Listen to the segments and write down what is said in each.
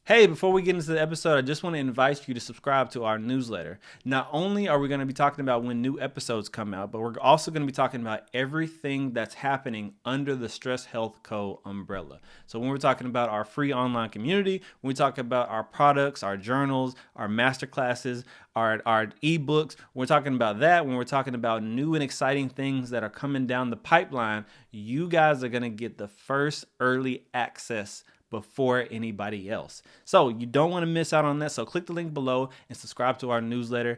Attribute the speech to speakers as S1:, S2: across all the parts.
S1: Hey, before we get into the episode, I just want to invite you to subscribe to our newsletter. Not only are we going to be talking about when new episodes come out, but we're also going to be talking about everything that's happening under the Stress Health Co. umbrella. So when we're talking about our free online community, when we talk about our products, our journals, our masterclasses, our ebooks, we're talking about that. When we're talking about new and exciting things that are coming down the pipeline, you guys are going to get the first early access before anybody else. So you don't want to miss out on that. So click the link below and subscribe to our newsletter,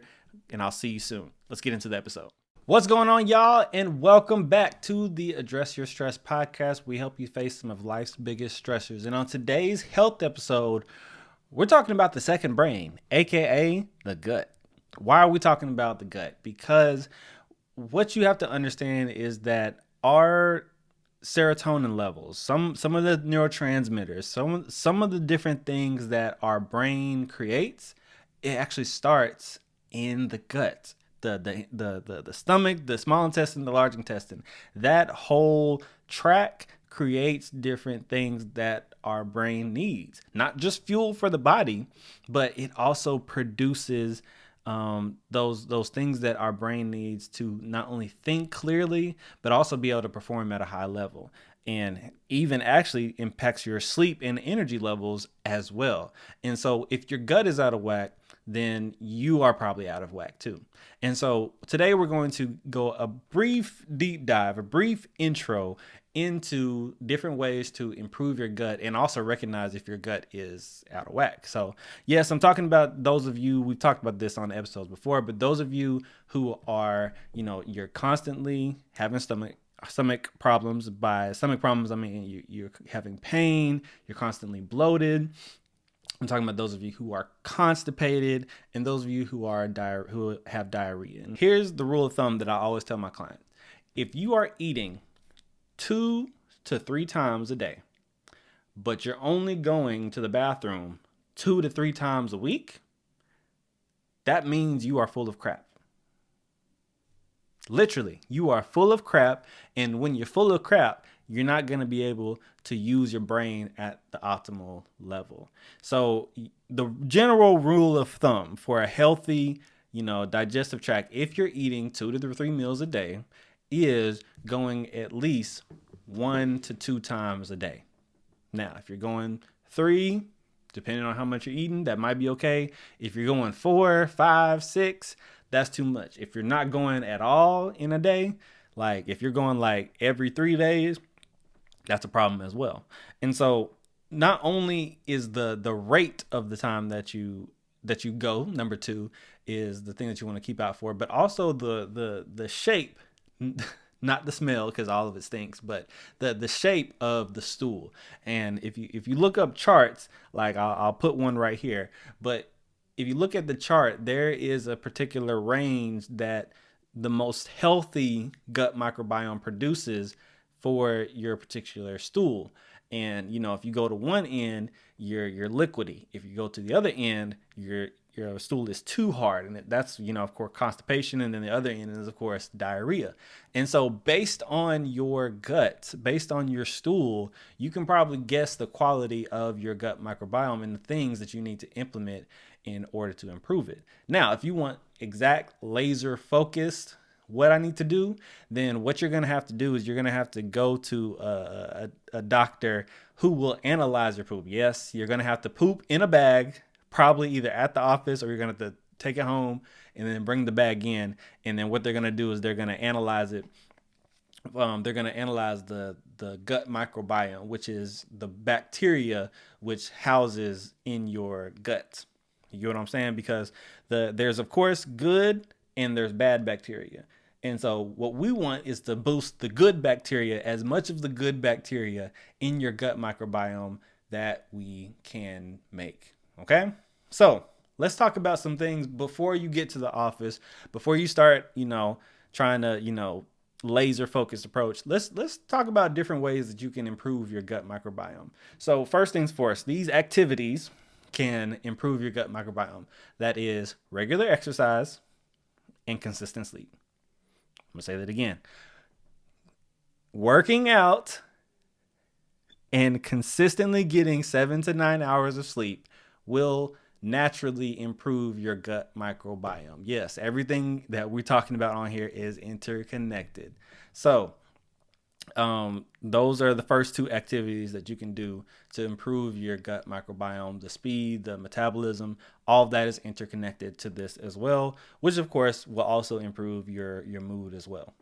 S1: and I'll see you soon. Let's get into the episode. What's going on, y'all? And welcome back to the Address Your Stress podcast. We help you face some of life's biggest stressors. And on today's health episode, we're talking about the second brain, aka the gut. Why are we talking about the gut? Because what you have to understand is that our serotonin levels, some of the neurotransmitters, some of the different things that our brain creates, it actually starts in the gut. The stomach, the small intestine, the large intestine. That whole tract creates different things that our brain needs. Not just fuel for the body, but it also produces those things that our brain needs to not only think clearly, but also be able to perform at a high level, and even actually impacts your sleep and energy levels as well. And so if your gut is out of whack, then you are probably out of whack too. And so today we're going to go a brief deep dive, a brief intro into different ways to improve your gut and also recognize if your gut is out of whack. So yes, I'm talking about those of you, we've talked about this on episodes before, but those of you who are, you're constantly having stomach problems. By stomach problems, I mean you're having pain, you're constantly bloated. I'm talking about those of you who are constipated and those of you who have diarrhea. And here's the rule of thumb that I always tell my clients. If you are eating 2 to 3 times a day, but you're only going to the bathroom 2 to 3 times a week, that means you are full of crap. Literally, you are full of crap. And when you're full of crap, you're not going to be able to use your brain at the optimal level. So the general rule of thumb for a healthy, digestive tract, if you're eating 2 to 3 meals a day, is going at least 1 to 2 times a day. Now, if you're going 3, depending on how much you're eating, that might be okay. If you're going 4, 5, 6, that's too much. If you're not going at all in a day, like if you're going like every 3 days, that's a problem as well. And so not only is the rate of the time that you go, number 2, is the thing that you want to keep out for, but also the shape, not the smell, because all of it stinks, but the shape of the stool. And if you look up charts, like I'll put one right here, but if you look at the chart, there is a particular range that the most healthy gut microbiome produces for your particular stool. And if you go to one end, you're liquidy. If you go to the other end, your stool is too hard, and that's of course constipation. And then the other end is of course diarrhea. And so based on your gut, based on your stool, you can probably guess the quality of your gut microbiome and the things that you need to implement in order to improve it. Now, if you want exact laser focused what I need to do, then what you're going to have to do is you're going to have to go to a doctor who will analyze your poop. Yes, you're going to have to poop in a bag, probably either at the office, or you're going to have to take it home and then bring the bag in. And then what they're going to do is they're going to analyze it. They're going to analyze the gut microbiome, which is the bacteria which houses in your gut. You get what I'm saying? Because there's of course good and there's bad bacteria. And so what we want is to boost the good bacteria, as much of the good bacteria in your gut microbiome that we can make. Okay? So let's talk about some things before you get to the office, before you start, trying to, laser focused approach. Let's talk about different ways that you can improve your gut microbiome. So first things first, these activities can improve your gut microbiome. That is regular exercise and consistent sleep. I'm gonna say that again. Working out And consistently getting 7 to 9 hours of sleep will naturally improve your gut microbiome. Yes, everything that we're talking about on here is interconnected. So, those are the first two activities that you can do to improve your gut microbiome. The speed, the metabolism, all of that is interconnected to this as well, which of course will also improve your mood as well.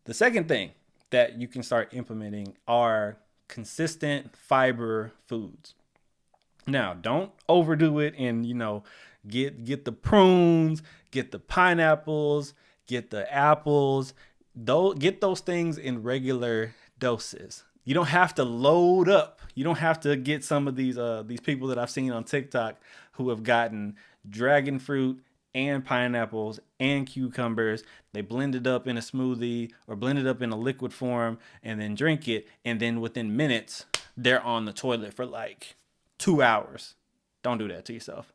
S1: The second thing that you can start implementing are consistent fiber foods. Now, don't overdo it and, get the prunes, get the pineapples, get the apples. Get those things in regular doses. You don't have to load up. You don't have to get some of these people that I've seen on TikTok who have gotten dragon fruit and pineapples and cucumbers. They blend it up in a smoothie or blend it up in a liquid form and then drink it. And then within minutes, they're on the toilet for like 2 hours. Don't do that to yourself.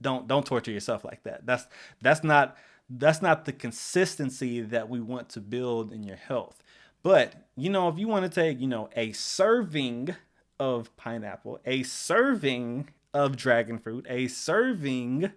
S1: Don't torture yourself like that. That's not the consistency that we want to build in your health. But, if you want to take, a serving of pineapple, a serving of dragon fruit, a serving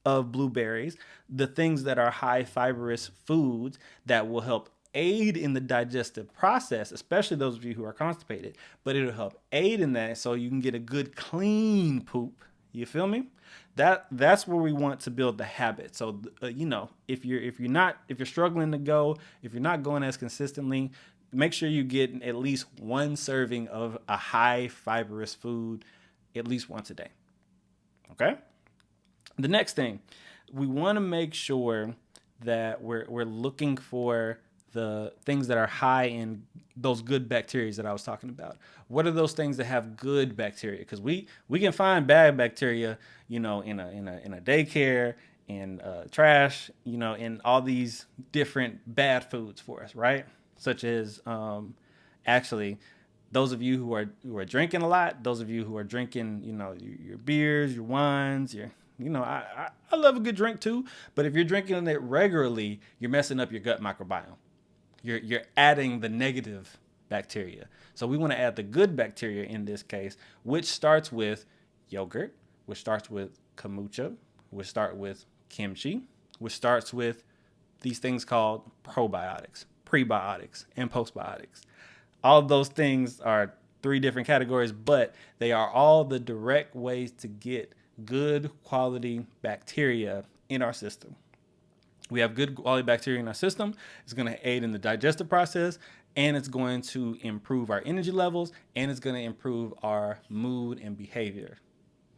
S1: of blueberries, the things that are high fibrous foods that will help aid in the digestive process, especially those of you who are constipated, but it'll help aid in that so you can get a good clean poop. You feel me? That's where we want to build the habit. So, if you're struggling to go, if you're not going as consistently, make sure you get at least one serving of a high fibrous food at least once a day. Okay? The next thing, we want to make sure that we're looking for the things that are high in those good bacteria that I was talking about. What are those things that have good bacteria? Because we can find bad bacteria, in a daycare, in trash, in all these different bad foods for us, right? Such as actually those of you who are drinking a lot, those of you who are drinking, your beers, your wines, I love a good drink too, but if you're drinking it regularly, you're messing up your gut microbiome. You're adding the negative bacteria. So we want to add the good bacteria in this case, which starts with yogurt, which starts with kombucha, which starts with kimchi, which starts with these things called probiotics, prebiotics, and postbiotics. All of those things are 3 different categories, but they are all the direct ways to get good quality bacteria in our system. We have good quality bacteria in our system. It's going to aid in the digestive process, and it's going to improve our energy levels, and it's going to improve our mood and behavior.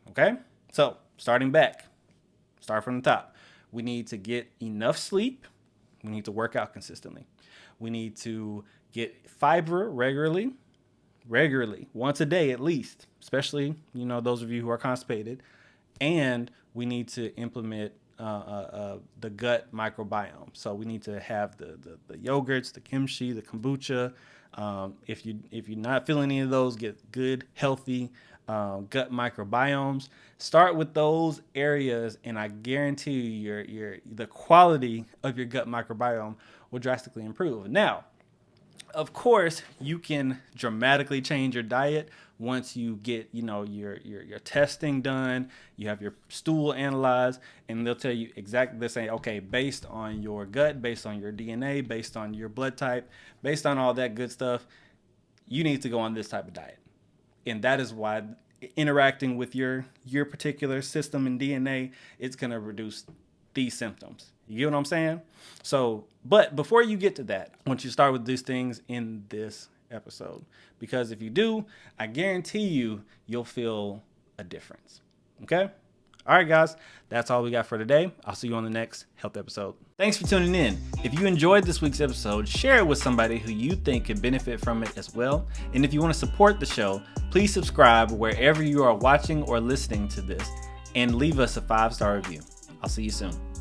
S1: Okay? So, start from the top. We need to get enough sleep. We need to work out consistently. We need to get fiber regularly, once a day at least, especially, those of you who are constipated. And we need to implement the gut microbiome. So we need to have the yogurts, the kimchi, the kombucha. If you're not feeling any of those, get good, healthy gut microbiomes. Start with those areas, and I guarantee you the quality of your gut microbiome will drastically improve. Now, of course, you can dramatically change your diet once you get, your testing done, you have your stool analyzed, and they'll tell you exactly, they're saying, okay, based on your gut, based on your DNA, based on your blood type, based on all that good stuff, you need to go on this type of diet. And that is why interacting with your particular system and DNA, it's going to reduce these symptoms. You get what I'm saying? So, but before you get to that, I want you to start with these things in this episode, because if you do, I guarantee you'll feel a difference. Okay? All right, guys, that's all we got for today. I'll see you on the next health episode. Thanks for tuning in. If you enjoyed this week's episode, share it with somebody who you think could benefit from it as well. And if you want to support the show, please subscribe wherever you are watching or listening to this and leave us a 5-star review. I'll see you soon.